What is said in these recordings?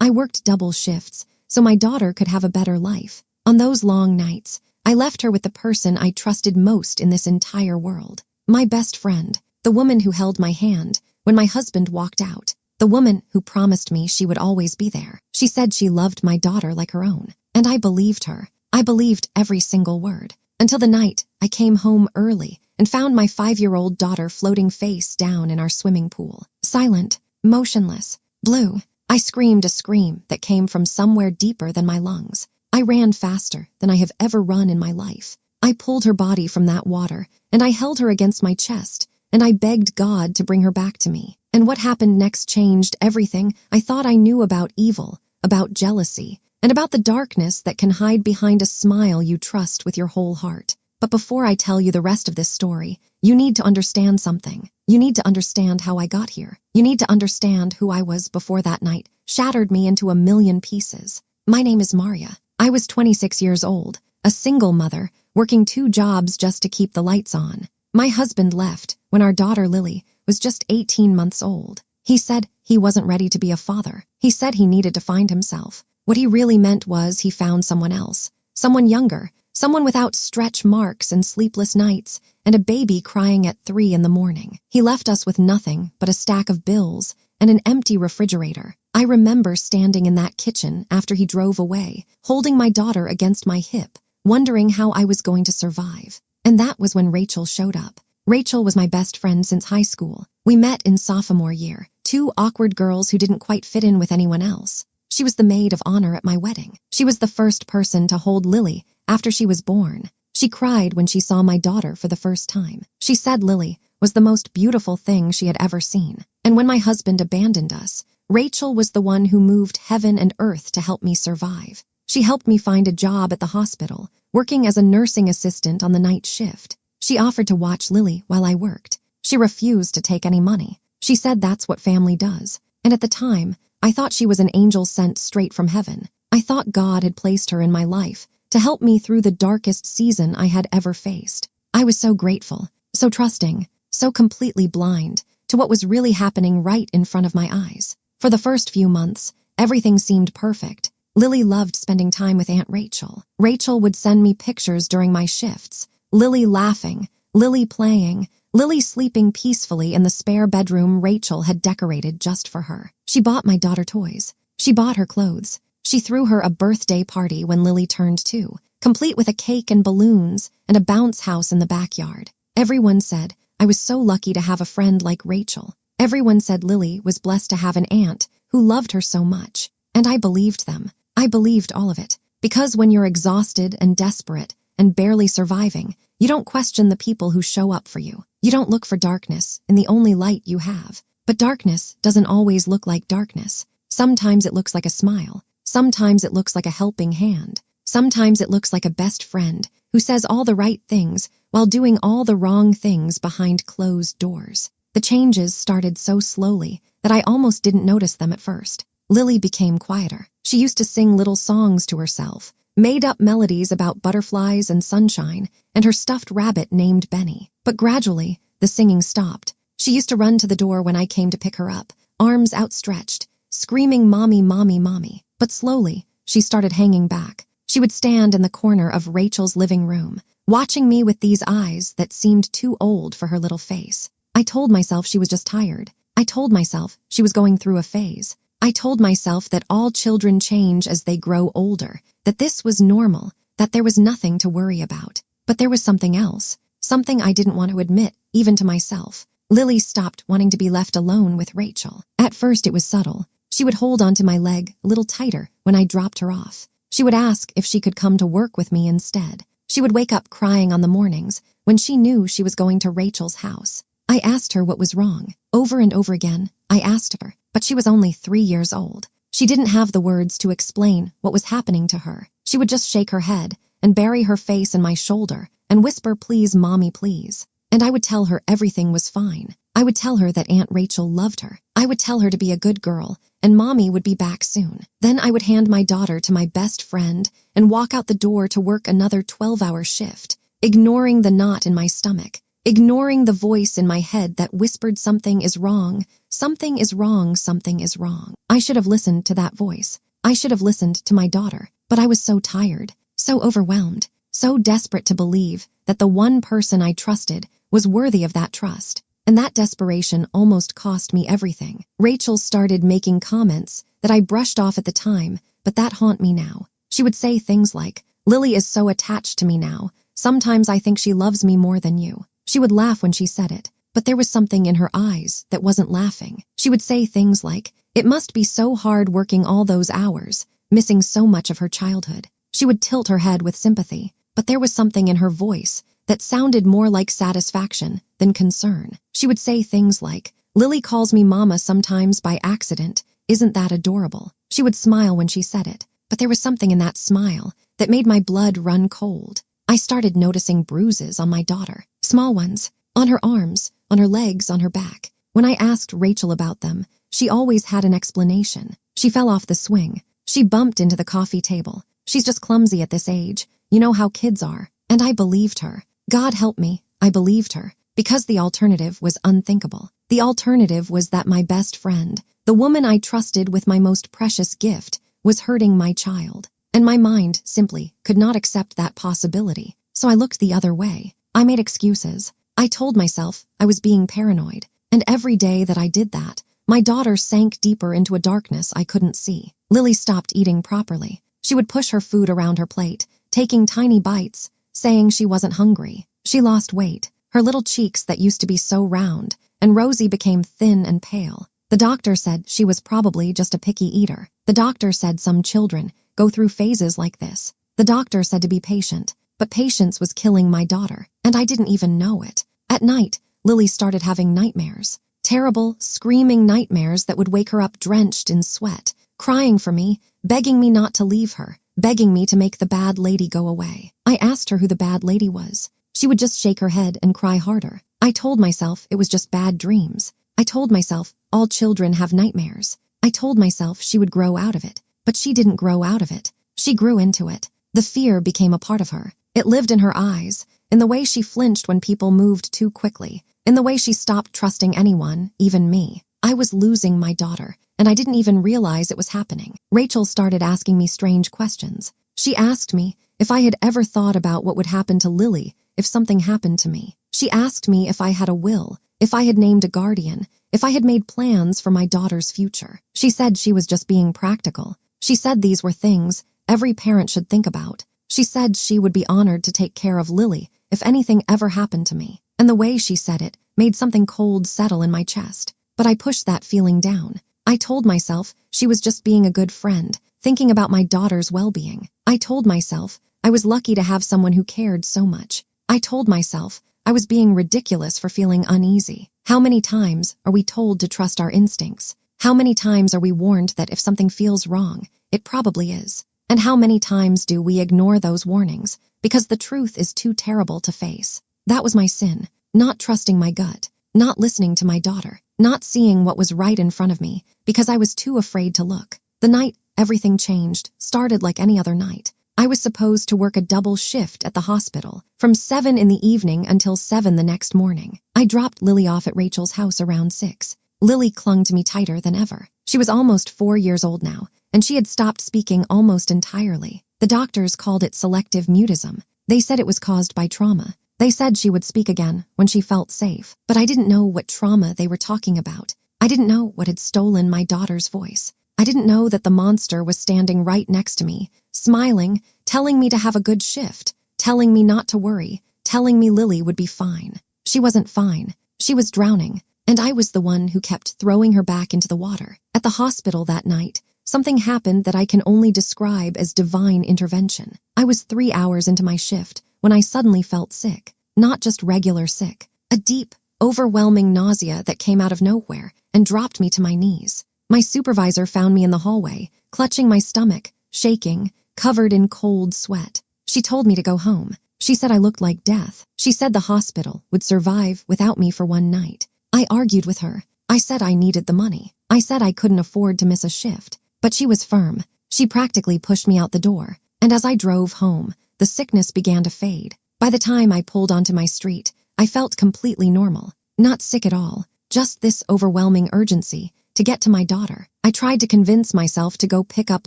I worked double shifts so my daughter could have a better life. On those long nights, I left her with the person I trusted most in this entire world. My best friend, the woman who held my hand when my husband walked out, the woman who promised me she would always be there. She said she loved my daughter like her own, and I believed her. I believed every single word. Until the night I came home early and found my 5-year-old daughter floating face down in our swimming pool. Silent, motionless, blue. I screamed a scream that came from somewhere deeper than my lungs. I ran faster than I have ever run in my life. I pulled her body from that water, and I held her against my chest, and I begged God to bring her back to me. And what happened next changed everything I thought I knew about evil, about jealousy, and about the darkness that can hide behind a smile you trust with your whole heart. But before I tell you the rest of this story, you need to understand something. You need to understand how I got here. You need to understand who I was before that night shattered me into a million pieces. My name is Maria. I was 26 years old, a single mother, working 2 jobs just to keep the lights on. My husband left when our daughter Lily was just 18 months old. He said he wasn't ready to be a father. He said he needed to find himself. What he really meant was he found someone else, someone younger, someone without stretch marks and sleepless nights, and a baby crying at 3 in the morning. He left us with nothing but a stack of bills and an empty refrigerator. I remember standing in that kitchen after he drove away, holding my daughter against my hip, wondering how I was going to survive. And that was when Rachel showed up. Rachel was my best friend since high school. We met in sophomore year, 2 awkward girls who didn't quite fit in with anyone else. She was the maid of honor at my wedding. She was the first person to hold Lily after she was born. She cried when she saw my daughter for the first time. She said Lily was the most beautiful thing she had ever seen. And when my husband abandoned us, Rachel was the one who moved heaven and earth to help me survive. She helped me find a job at the hospital, working as a nursing assistant on the night shift. She offered to watch Lily while I worked. She refused to take any money. She said that's what family does. And at the time, I thought she was an angel sent straight from heaven. I thought God had placed her in my life to help me through the darkest season I had ever faced. I was so grateful, so trusting, so completely blind to what was really happening right in front of my eyes. For the first few months, everything seemed perfect. Lily loved spending time with Aunt Rachel. Rachel would send me pictures during my shifts. Lily laughing, Lily playing, Lily sleeping peacefully in the spare bedroom Rachel had decorated just for her. She bought my daughter toys. She bought her clothes. She threw her a birthday party when Lily turned 2, complete with a cake and balloons and a bounce house in the backyard. Everyone said I was so lucky to have a friend like Rachel. Everyone said Lily was blessed to have an aunt who loved her so much. And I believed them. I believed all of it. Because when you're exhausted and desperate and barely surviving, you don't question the people who show up for you. You don't look for darkness in the only light you have. But darkness doesn't always look like darkness. Sometimes it looks like a smile. Sometimes it looks like a helping hand. Sometimes it looks like a best friend who says all the right things while doing all the wrong things behind closed doors. The changes started so slowly that I almost didn't notice them at first. Lily became quieter. She used to sing little songs to herself, made up melodies about butterflies and sunshine, and her stuffed rabbit named Benny. But gradually, the singing stopped. She used to run to the door when I came to pick her up, arms outstretched, screaming, "Mommy, mommy, mommy." But slowly, she started hanging back. She would stand in the corner of Rachel's living room, watching me with these eyes that seemed too old for her little face. I told myself she was just tired. I told myself she was going through a phase. I told myself that all children change as they grow older, that this was normal, that there was nothing to worry about. But there was something else, something I didn't want to admit, even to myself. Lily stopped wanting to be left alone with Rachel. At first it was subtle. She would hold onto my leg a little tighter when I dropped her off. She would ask if she could come to work with me instead. She would wake up crying on the mornings when she knew she was going to Rachel's house. I asked her what was wrong. Over and over again, I asked her, but she was only 3 years old. She didn't have the words to explain what was happening to her. She would just shake her head and bury her face in my shoulder and whisper, "Please, Mommy, please." And I would tell her everything was fine. I would tell her that Aunt Rachel loved her. I would tell her to be a good girl and Mommy would be back soon. Then I would hand my daughter to my best friend and walk out the door to work another 12-hour shift, ignoring the knot in my stomach, ignoring the voice in my head that whispered something is wrong, something is wrong, something is wrong. I should have listened to that voice. I should have listened to my daughter, but I was so tired, so overwhelmed, so desperate to believe that the one person I trusted was worthy of that trust. And that desperation almost cost me everything. Rachel started making comments that I brushed off at the time, but that haunt me now. She would say things like, "Lily is so attached to me now. Sometimes I think she loves me more than you." She would laugh when she said it, but there was something in her eyes that wasn't laughing. She would say things like, "It must be so hard working all those hours, missing so much of her childhood." She would tilt her head with sympathy, but there was something in her voice that sounded more like satisfaction than concern. She would say things like, "Lily calls me mama sometimes by accident. Isn't that adorable?" She would smile when she said it, but there was something in that smile that made my blood run cold. I started noticing bruises on my daughter, small ones, on her arms, on her legs, on her back. When I asked Rachel about them, she always had an explanation. She fell off the swing. She bumped into the coffee table. She's just clumsy at this age. You know how kids are. And I believed her. God help me, I believed her, because the alternative was unthinkable. The alternative was that my best friend, the woman I trusted with my most precious gift, was hurting my child. And my mind simply could not accept that possibility. So I looked the other way. I made excuses. I told myself I was being paranoid. And every day that I did that, my daughter sank deeper into a darkness I couldn't see. Lily stopped eating properly. She would push her food around her plate, taking tiny bites, saying she wasn't hungry. She lost weight. Her little cheeks that used to be so round and rosy became thin and pale. The doctor said she was probably just a picky eater. The doctor said some children go through phases like this. The doctor said to be patient, but patience was killing my daughter, and I didn't even know it. At night, Lily started having nightmares. Terrible, screaming nightmares that would wake her up drenched in sweat, crying for me, begging me not to leave her, begging me to make the bad lady go away. I asked her who the bad lady was. She would just shake her head and cry harder. I told myself it was just bad dreams. I told myself all children have nightmares. I told myself she would grow out of it, but she didn't grow out of it. She grew into it. The fear became a part of her. It lived in her eyes, in the way she flinched when people moved too quickly, in the way she stopped trusting anyone, even me. I was losing my daughter, and I didn't even realize it was happening. Rachel started asking me strange questions. She asked me if I had ever thought about what would happen to Lily if something happened to me. She asked me if I had a will, if I had named a guardian, if I had made plans for my daughter's future. She said she was just being practical. She said these were things every parent should think about. She said she would be honored to take care of Lily if anything ever happened to me. And the way she said it made something cold settle in my chest. But I pushed that feeling down. I told myself she was just being a good friend, thinking about my daughter's well-being. I told myself I was lucky to have someone who cared so much. I told myself I was being ridiculous for feeling uneasy. How many times are we told to trust our instincts? How many times are we warned that if something feels wrong, it probably is? And how many times do we ignore those warnings because the truth is too terrible to face? That was my sin, not trusting my gut, not listening to my daughter, not seeing what was right in front of me because I was too afraid to look. The night everything changed started like any other night. I was supposed to work a double shift at the hospital, from 7 in the evening until 7 the next morning. I dropped Lily off at Rachel's house around 6. Lily clung to me tighter than ever. She was almost 4 years old now, and she had stopped speaking almost entirely. The doctors called it selective mutism. They said it was caused by trauma. They said she would speak again when she felt safe, but I didn't know what trauma they were talking about. I didn't know what had stolen my daughter's voice. I didn't know that the monster was standing right next to me, smiling, telling me to have a good shift, telling me not to worry, telling me Lily would be fine. She wasn't fine. She was drowning, and I was the one who kept throwing her back into the water. At the hospital that night, something happened that I can only describe as divine intervention. I was 3 hours into my shift when I suddenly felt sick, not just regular sick, a deep, overwhelming nausea that came out of nowhere and dropped me to my knees. My supervisor found me in the hallway, clutching my stomach, shaking, covered in cold sweat. She told me to go home. She said I looked like death. She said the hospital would survive without me for one night. I argued with her. I said I needed the money. I said I couldn't afford to miss a shift. But she was firm. She practically pushed me out the door. And as I drove home, the sickness began to fade. By the time I pulled onto my street, I felt completely normal, not sick at all, just this overwhelming urgency to get to my daughter. I tried to convince myself to go pick up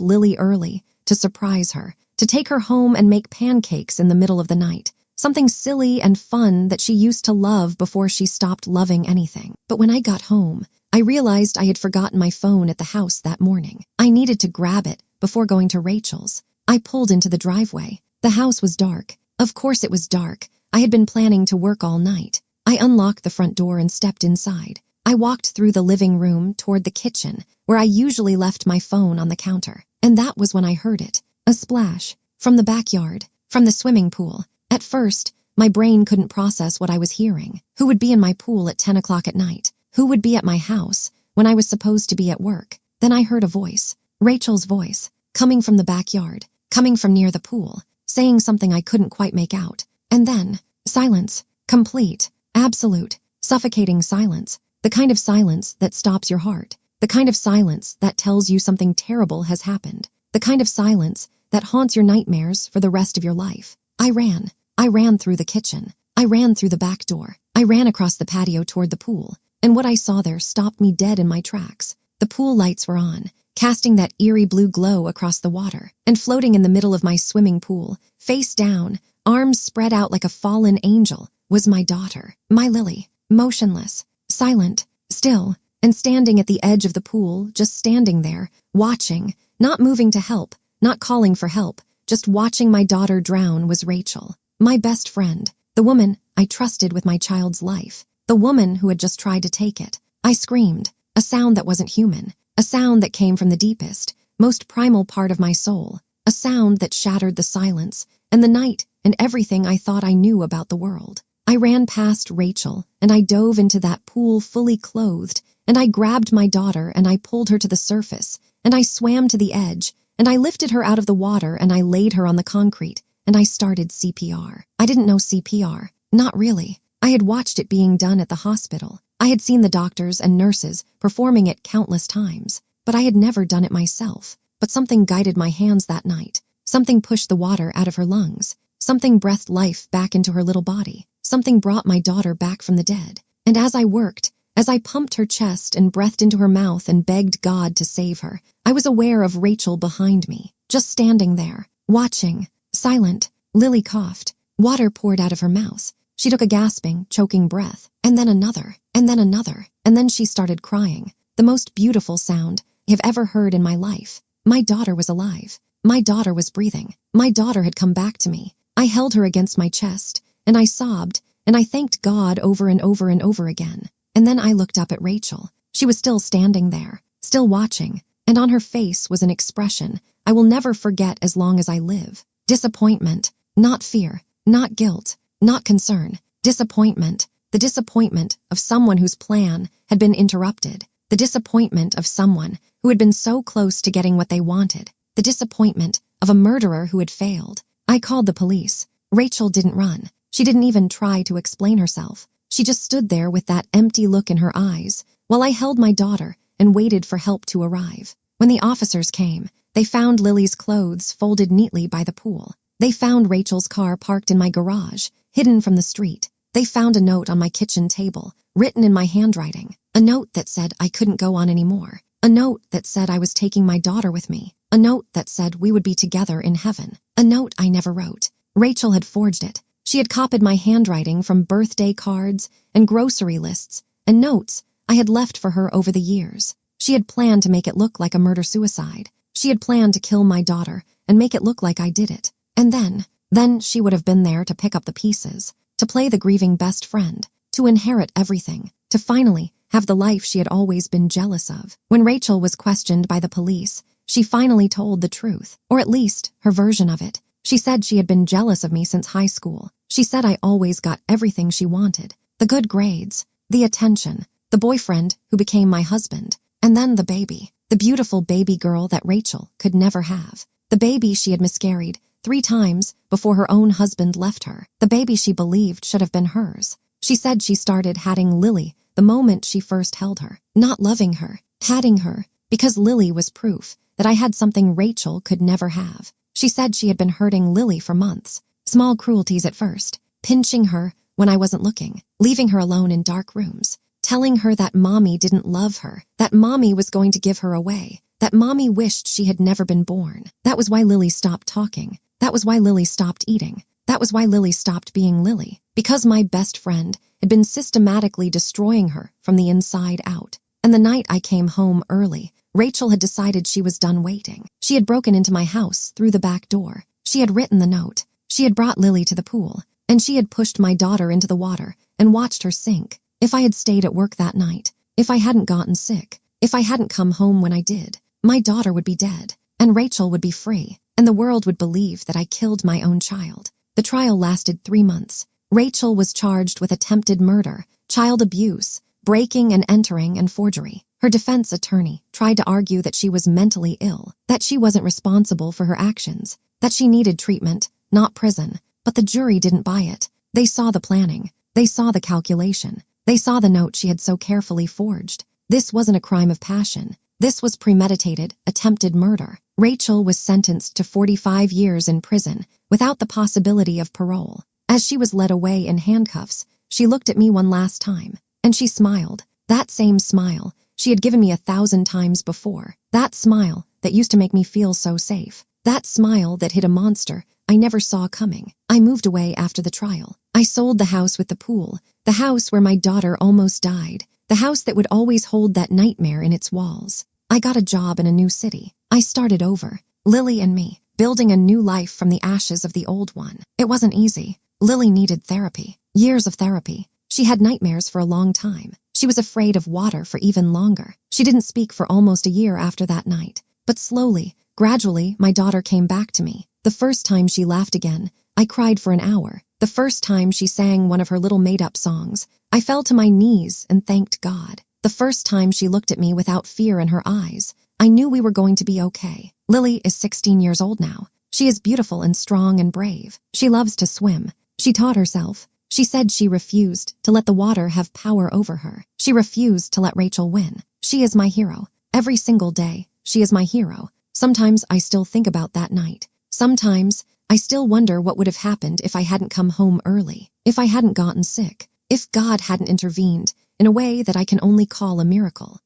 Lily early, to surprise her, to take her home and make pancakes in the middle of the night. Something silly and fun that she used to love before she stopped loving anything. But when I got home, I realized I had forgotten my phone at the house that morning. I needed to grab it before going to Rachel's. I pulled into the driveway. The house was dark. Of course it was dark. I had been planning to work all night. I unlocked the front door and stepped inside. I walked through the living room toward the kitchen, where I usually left my phone on the counter. And that was when I heard it. A splash. From the backyard. From the swimming pool. At first, my brain couldn't process what I was hearing. Who would be in my pool at 10 o'clock at night? Who would be at my house when I was supposed to be at work? Then I heard a voice. Rachel's voice. Coming from the backyard. Coming from near the pool. Saying something I couldn't quite make out. And then, silence. Complete. Absolute. Suffocating silence. The kind of silence that stops your heart. The kind of silence that tells you something terrible has happened. The kind of silence that haunts your nightmares for the rest of your life. I ran. I ran through the kitchen. I ran through the back door. I ran across the patio toward the pool. And what I saw there stopped me dead in my tracks. The pool lights were on, casting that eerie blue glow across the water. And floating in the middle of my swimming pool, face down, arms spread out like a fallen angel, was my daughter, my Lily, motionless, silent, still, and standing at the edge of the pool, just standing there, watching, not moving to help, not calling for help, just watching my daughter drown was Rachel, my best friend, the woman I trusted with my child's life, the woman who had just tried to take it. I screamed, a sound that wasn't human, a sound that came from the deepest, most primal part of my soul, a sound that shattered the silence and the night and everything I thought I knew about the world. I ran past Rachel and I dove into that pool fully clothed, and I grabbed my daughter and I pulled her to the surface, and I swam to the edge, and I lifted her out of the water and I laid her on the concrete, and I started CPR. I didn't know CPR. Not really. I had watched it being done at the hospital. I had seen the doctors and nurses performing it countless times, but I had never done it myself. But something guided my hands that night. Something pushed the water out of her lungs. Something breathed life back into her little body. Something brought my daughter back from the dead. And as I worked, as I pumped her chest and breathed into her mouth and begged God to save her, I was aware of Rachel behind me, just standing there, watching, silent. Lily coughed. Water poured out of her mouth. She took a gasping, choking breath, and then another, and then another, and then she started crying. The most beautiful sound I have ever heard in my life. My daughter was alive. My daughter was breathing. My daughter had come back to me. I held her against my chest, and I sobbed, and I thanked God over and over and over again. And then I looked up at Rachel. She was still standing there, still watching, and on her face was an expression I will never forget as long as I live. Disappointment, not fear, not guilt, not concern. Disappointment, the disappointment of someone whose plan had been interrupted. The disappointment of someone who had been so close to getting what they wanted. The disappointment of a murderer who had failed. I called the police. Rachel didn't run. She didn't even try to explain herself. She just stood there with that empty look in her eyes while I held my daughter and waited for help to arrive. When the officers came, they found Lily's clothes folded neatly by the pool. They found Rachel's car parked in my garage, hidden from the street. They found a note on my kitchen table, written in my handwriting. A note that said I couldn't go on anymore. A note that said I was taking my daughter with me. A note that said we would be together in heaven. A note I never wrote. Rachel had forged it. She had copied my handwriting from birthday cards and grocery lists and notes I had left for her over the years. She had planned to make it look like a murder-suicide. She had planned to kill my daughter and make it look like I did it. And then she would have been there to pick up the pieces, to play the grieving best friend, to inherit everything, to finally have the life she had always been jealous of. When Rachel was questioned by the police, she finally told the truth, or at least her version of it. She said she had been jealous of me since high school. She said I always got everything she wanted. The good grades, the attention, the boyfriend who became my husband, and then the baby. The beautiful baby girl that Rachel could never have. The baby she had miscarried 3 times before her own husband left her. The baby she believed should have been hers. She said she started hatting Lily the moment she first held her. Not loving her, hatting her, because Lily was proof that I had something Rachel could never have. She said she had been hurting Lily for months. Small cruelties at first, pinching her, when I wasn't looking, leaving her alone in dark rooms, telling her that mommy didn't love her, that mommy was going to give her away, that mommy wished she had never been born. That was why Lily stopped talking. That was why Lily stopped eating. That was why Lily stopped being Lily. Because my best friend had been systematically destroying her from the inside out. And the night I came home early, Rachel had decided she was done waiting. She had broken into my house through the back door. She had written the note. She had brought Lily to the pool. And she had pushed my daughter into the water and watched her sink. If I had stayed at work that night, if I hadn't gotten sick, if I hadn't come home when I did, my daughter would be dead, and Rachel would be free, and the world would believe that I killed my own child. The trial lasted 3 months. Rachel was charged with attempted murder, child abuse, breaking and entering, and forgery. Her defense attorney tried to argue that she was mentally ill, that she wasn't responsible for her actions, that she needed treatment, not prison. But the jury didn't buy it. They saw the planning. They saw the calculation. They saw the note she had so carefully forged. This wasn't a crime of passion. This was premeditated, attempted murder. Rachel was sentenced to 45 years in prison without the possibility of parole. As she was led away in handcuffs, she looked at me one last time, and she smiled. That same smile she had given me 1,000 times before. That smile that used to make me feel so safe. That smile that hid a monster I never saw coming. I moved away after the trial. I sold the house with the pool, the house where my daughter almost died, the house that would always hold that nightmare in its walls. I got a job in a new city. I started over, Lily and me, building a new life from the ashes of the old one. It wasn't easy. Lily needed therapy, years of therapy. She had nightmares for a long time. She was afraid of water for even longer. She didn't speak for almost a year after that night. But slowly, gradually, my daughter came back to me. The first time she laughed again, I cried for an hour. The first time she sang one of her little made-up songs, I fell to my knees and thanked God. The first time she looked at me without fear in her eyes, I knew we were going to be okay. Lily is 16 years old now. She is beautiful and strong and brave. She loves to swim. She taught herself. She said she refused to let the water have power over her. She refused to let Rachel win. She is my hero. Every single day, she is my hero. Sometimes I still think about that night. Sometimes I still wonder what would have happened if I hadn't come home early, if I hadn't gotten sick, if God hadn't intervened in a way that I can only call a miracle.